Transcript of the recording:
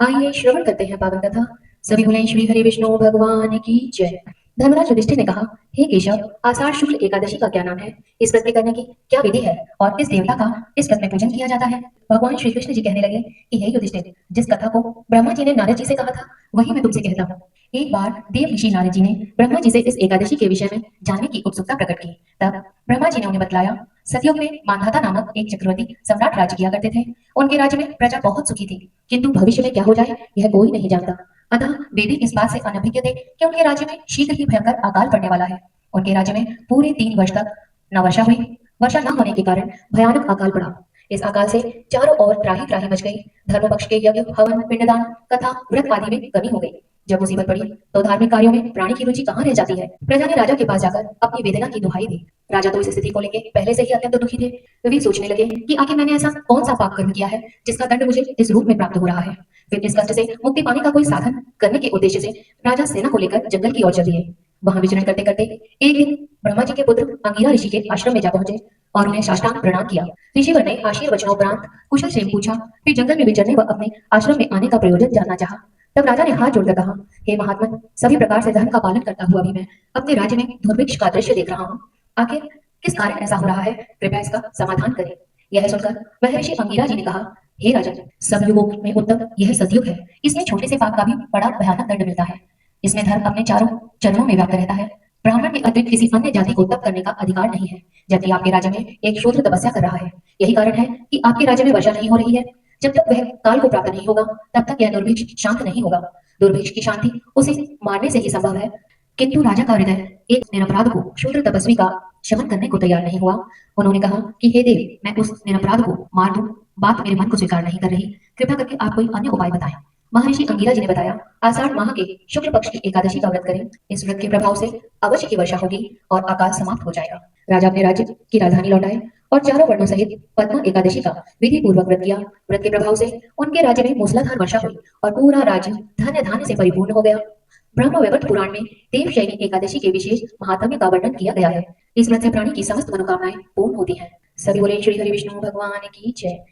आइए श्रवण करते हैं पावन कथा। सभी बोलें श्री हरि विष्णु भगवान की जय। धर्मराज युधिष्ठिर ने कहा, हे केशव, आषाढ़ शुक्ल एकादशी का क्या नाम है? इस व्रत के करने की क्या विधि है और किस देवता का इस व्रत में पूजन किया जाता है? भगवान श्री कृष्ण जी कहने लगे कि हे युधिष्ठिर, जिस कथा को ब्रह्मा जी ने नारद जी से कहा था वही मैं तुमसे कहता हूँ। एक बार देव ऋषि नारद जी ने ब्रह्मा जी से इस एकादशी के विषय में जानने की उत्सुकता प्रकट की। तब ब्रह्मा जी ने उन्हें बतलाया, सतयुग में मांधाता नामक एक चक्रवर्ती सम्राट राज्य किया करते थे। उनके राज्य में प्रजा बहुत सुखी थी, किंतु भविष्य में क्या हो जाए यह कोई नहीं जानता। अतः वे भी इस बात से अनभिज्ञ थे कि उनके राज्य में शीघ्र ही भयंकर अकाल पड़ने वाला है। उनके राज्य में पूरे 3 वर्ष तक न वर्षा हुई। वर्षा न होने के कारण भयानक अकाल पड़ा। इस अकाल से चारों ओर त्राही त्राही मच गई। धर्म पक्ष के यज्ञ, हवन, पिंडदान तथा व्रत आदि में कमी हो गई। जब मुसीबत पड़ी तो धार्मिक कार्यों में प्राणी की रुचि कहाँ रह जाती है। प्रजा ने राजा के पास जाकर अपनी वेदना की दुहाई दी। राजा तो इस स्थिति को लेकर पहले से ही अत्यंत दुखी थे। वे सोचने लगे कि आखिर मैंने ऐसा कौन सा पाप कर्म किया है जिसका दंड मुझे इस रूप में प्राप्त हो रहा है। फिर इस कष्ट से मुक्ति पाने का कोई साधन करने के उद्देश्य से राजा सेना को लेकर जंगल की ओर चल दिए। वहां विचरण करते करते एक दिन ब्रह्मा जी के पुत्र अंगिरा ऋषि के आश्रम में जा पहुंचे और उन्हें साष्टांग प्रणाम किया। ऋषिवर ने आशीर्वचनोपरांत कुशल क्षेम पूछा। फिर जंगल में विचरने व अपने आश्रम में आने का प्रयोजन जानना चाहा। तब राजा ने हाथ जोड़कर कहा, हे महात्मन, सभी प्रकार से धर्म का पालन करता हुआ भी मैं अपने राज्य में दुर्भिक्ष का दृश्य देख रहा हूँ। आखिर किस कारण ऐसा हो रहा है? कृपया इसका समाधान करें। यह सुनकर महर्षि अंगिरा जी ने कहा, हे राजन, सब युगों में उत्तम यह सतयुग है। इसमें छोटे से पाप का भी बड़ा भयानक दंड मिलता है। इसमें धर्म अपने चारों चरणों में व्याप्त रहता है। ब्राह्मण के अतिरिक्त किसी अन्य जाति को तप करने का अधिकार नहीं है। जबकि आपके राज्य में एक शूद्र तपस्या कर रहा है। यही कारण है कि आपके राज्य में वर्षा नहीं हो रही है। जब तक वह काल को प्राप्त नहीं होगा तब तक यह दुर्भिक्ष शांत नहीं होगा। दुर्भिक्ष की शांति उसे मारने से ही संभव है। किंतु राजा का हृदय एक निरपराध को, शूद्र तपस्वी का शमन करने को तैयार नहीं हुआ। उन्होंने कहा कि हे देव, मैं उस निरपराध को मार दूं, बात मेरे मन को स्वीकार नहीं कर रही। कृपया करके आप कोई अन्य उपाय बताएं। महर्षि अंगिरा जी ने बताया, आषाढ़ माह के शुक्ल पक्ष की एकादशी का व्रत करें। इस व्रत के प्रभाव से अवश्य ही वर्षा होगी और अकाल समाप्त हो जाएगा। राजा अपने राज्य की राजधानी लौटाए और चारों वर्णों सहित पद्मा एकादशी का विधि पूर्वक व्रत किया। व्रत के प्रभाव से उनके राज्य में मूसलाधार वर्षा हुई और पूरा राज्य धन्य धान्य से परिपूर्ण हो गया। ब्रह्म वैवर्त पुराण में देवशयनी एकादशी के विशेष महात्म्य का वर्णन किया गया है। इस व्रत से प्राणी की समस्त मनोकामनाएं पूर्ण होती हैं। सभी बोले श्री हरि विष्णु भगवान की जय।